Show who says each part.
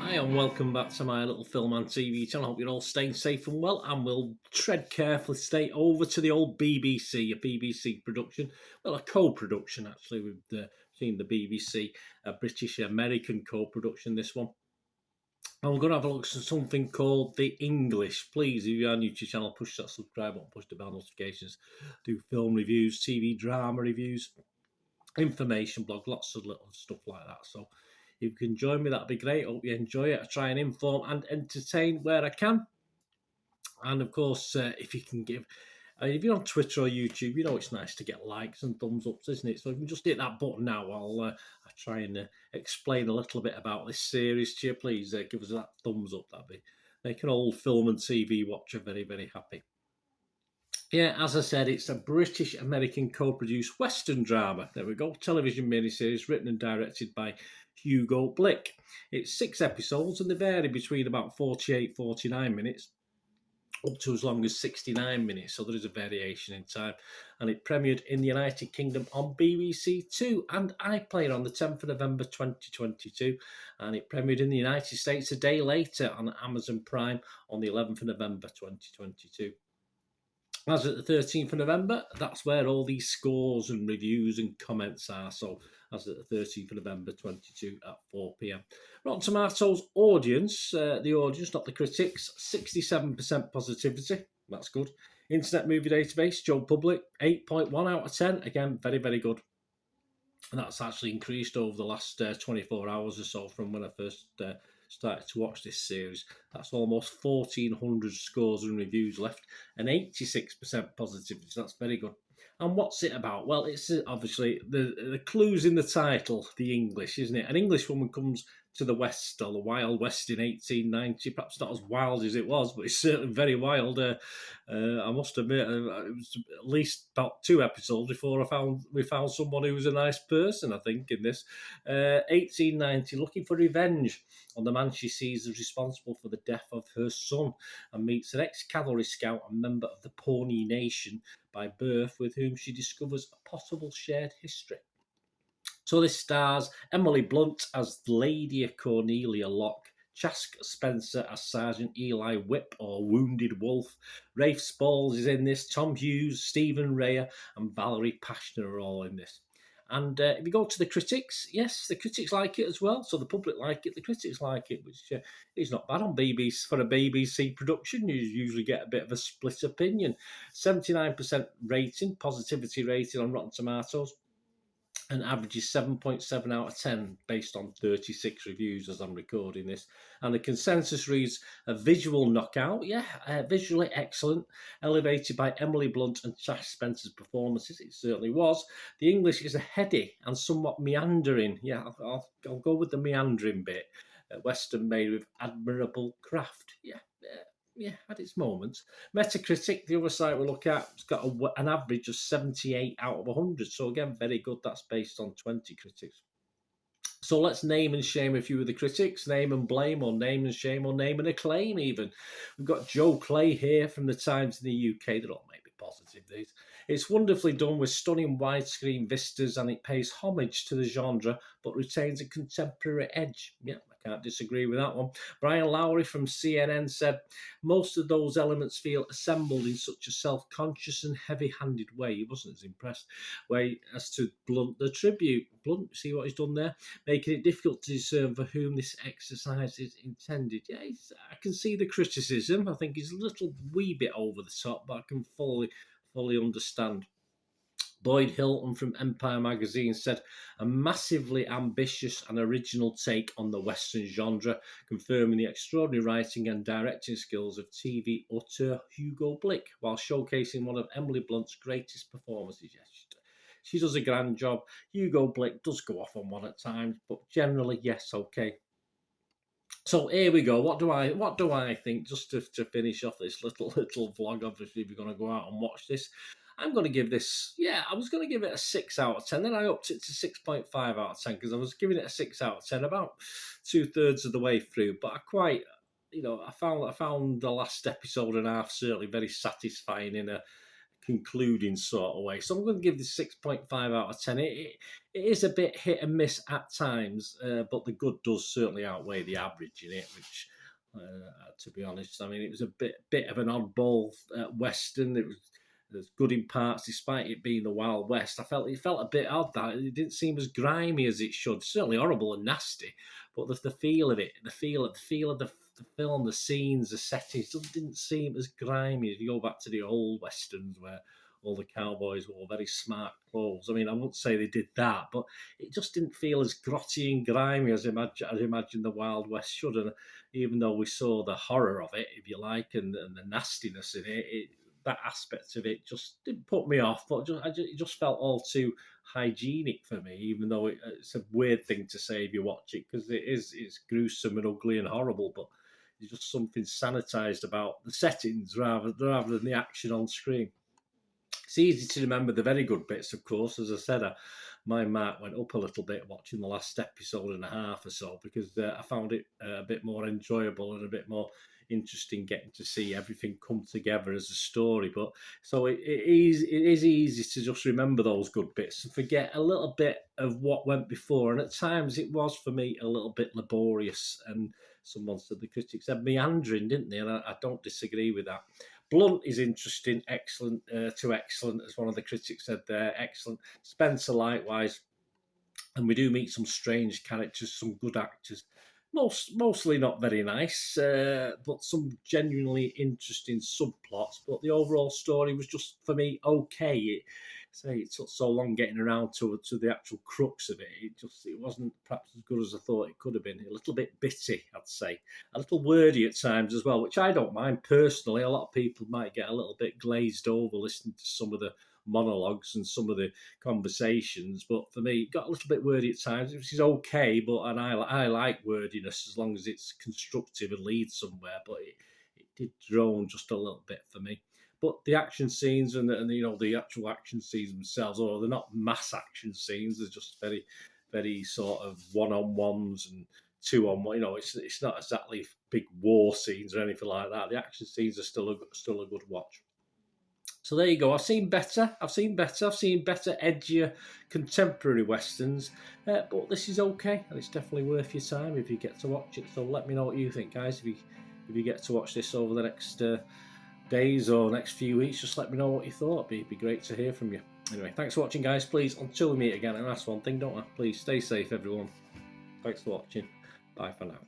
Speaker 1: Hi and welcome back to my little film and TV channel. I hope you're all staying safe and well, and we'll tread carefully stay over to the old BBC, a BBC production, well, a co-production actually with between the BBC, a British-American co-production, this one. And we're going to have a look at something called The English. Please, if you are new to the channel, push that subscribe button, push the bell notifications, do film reviews, TV drama reviews, information blog, lots of little stuff like that. So if you can join me, that'd be great. Hope you enjoy it. I try and inform and entertain where I can. And of course, if you can give, if you're on Twitter or YouTube, you know it's nice to get likes and thumbs ups, isn't it? So if you can just hit that button now, I'll try and explain a little bit about this series to you. Please give us that thumbs up. That'd be make an old film and TV watcher very, very happy. Yeah, as I said, it's a British-American co-produced Western drama. There we go, television miniseries written and directed by Hugo Blick. It's 6 episodes and they vary between about 48-49 minutes up to as long as 69 minutes, so there is a variation in time. And it premiered in the United Kingdom on BBC Two and iPlayer on the 10th of November 2022, and it premiered in the United States a day later on Amazon Prime on the 11th of November 2022. As at the 13th of November, that's where all these scores and reviews and comments are. So, as at the 13th of November 22 at 4 p.m. Rotten Tomatoes audience, the audience, not the critics, 67% positivity. That's good. Internet Movie Database, Joe Public, 8.1 out of 10. Again, very, very good. And that's actually increased over the last 24 hours or so from when I first started to watch this series. That's almost 1,400 scores and reviews left and 86% positivity. So that's very good. And what's it about? Well, it's obviously the clues in the title, the English, isn't it? An Englishwoman comes to the West, or the Wild West in 1890. Perhaps not as wild as it was, but it's certainly very wild. I must admit, it was at least about 2 episodes before we found someone who was a nice person, I think, in this. 1890, looking for revenge on the man she sees as responsible for the death of her son, and meets an ex-cavalry scout and member of the Pawnee Nation by birth with whom she discovers a possible shared history. So this stars Emily Blunt as Lady Cornelia Locke, Chask Spencer as Sergeant Eli Whip or Wounded Wolf, Rafe Spalls is in this, Tom Hughes, Stephen Rea and Valerie Pashner are all in this. And if you go to the critics, yes, the critics like it as well. So the public like it, the critics like it, which is not bad on BBC for a BBC production. You usually get a bit of a split opinion. 79% rating, positivity rating on Rotten Tomatoes, and averages 7.7 out of 10 based on 36 reviews as I'm recording this. And the consensus reads a visual knockout, visually excellent, elevated by Emily Blunt and Chask Spencer's performances. It certainly was. The English is a heady and somewhat meandering. Yeah, I'll go with the meandering bit. Western made with admirable craft. Yeah, at its moments. Metacritic, the other site we look at, has got an average of 78 out of 100. So again, very good. That's based on 20 critics. So let's name and shame a few of the critics. Name and blame, or name and shame, or name and acclaim even. We've got Joe Clay here from the Times in the UK. They're all maybe positive, these. It's wonderfully done with stunning widescreen vistas, and it pays homage to the genre but retains a contemporary edge. Yeah, I can't disagree with that one. Brian Lowry from CNN said, most of those elements feel assembled in such a self-conscious and heavy-handed way. He wasn't as impressed way as to Blunt the tribute. Blunt, see what he's done there? Making it difficult to discern for whom this exercise is intended. Yeah, I can see the criticism. I think he's a little wee bit over the top, but I can fully understand. Boyd Hilton from Empire magazine said, a massively ambitious and original take on the Western genre, confirming the extraordinary writing and directing skills of TV auteur Hugo Blick, while showcasing one of Emily Blunt's greatest performances. Yes, she does a grand job. Hugo Blick does go off on one at times, but generally, yes, okay. So here we go. What do I think? Just to finish off this little vlog, obviously, if you're going to go out and watch this, I'm going to give this. Yeah, I was going to give it a 6 out of 10. Then I upped it to 6.5 out of 10 because I was giving it a 6 out of 10 about 2/3 of the way through. But I found the last episode and a half certainly very satisfying in a concluding sort of way. So I'm going to give this 6.5 out of 10. It is a bit hit and miss at times, but the good does certainly outweigh the average in it, which, to be honest, I mean, it was a bit of an oddball Western. It was good in parts, despite it being the Wild West. It felt a bit odd that it didn't seem as grimy as it should. Certainly horrible and nasty, but the feel of it, the feel of the film, the scenes, the settings, just didn't seem as grimy. If you go back to the old westerns where all the cowboys wore very smart clothes, I mean, I wouldn't say they did that, but it just didn't feel as grotty and grimy as I imagine the Wild West should. And even though we saw the horror of it, if you like, and the nastiness in it, that aspect of it just didn't put me off, but it just felt all too hygienic for me. Even though it's a weird thing to say if you watch it, because it's gruesome and ugly and horrible, but there's just something sanitized about the settings rather than the action on screen. It's easy to remember the very good bits, of course. As I said, my mark went up a little bit watching the last episode and a half or so, because I found it a bit more enjoyable and a bit more interesting getting to see everything come together as a story. But so it is easy to just remember those good bits and forget a little bit of what went before. And at times it was for me a little bit laborious, and someone said, the critics said, meandering, didn't they? And I don't disagree with that. Blunt is interesting, excellent to excellent, as one of the critics said there. Excellent. Spencer, likewise. And we do meet some strange characters, some good actors. Mostly not very nice, but some genuinely interesting subplots. But the overall story was just, for me, okay. It took so long getting around to the actual crux of it. It wasn't perhaps as good as I thought it could have been. A little bit bitty, I'd say. A little wordy at times as well, which I don't mind personally. A lot of people might get a little bit glazed over listening to some of the monologues and some of the conversations, but for me, it got a little bit wordy at times, which is okay. And I like wordiness as long as it's constructive and leads somewhere. But it did drone just a little bit for me. But the action scenes and the actual action scenes themselves, although they're not mass action scenes, they're just very, very sort of one-on-ones and two-on-one. It's not exactly big war scenes or anything like that. The action scenes are still a good watch. So there you go. I've seen better, edgier, contemporary westerns, but this is okay, and it's definitely worth your time if you get to watch it. So let me know what you think, guys. If you get to watch this over the next days or next few weeks, just let me know what you thought. It'd be great to hear from you. Anyway, thanks for watching, guys. Please, until we meet again, and that's one thing, don't I? Please stay safe, everyone. Thanks for watching. Bye for now.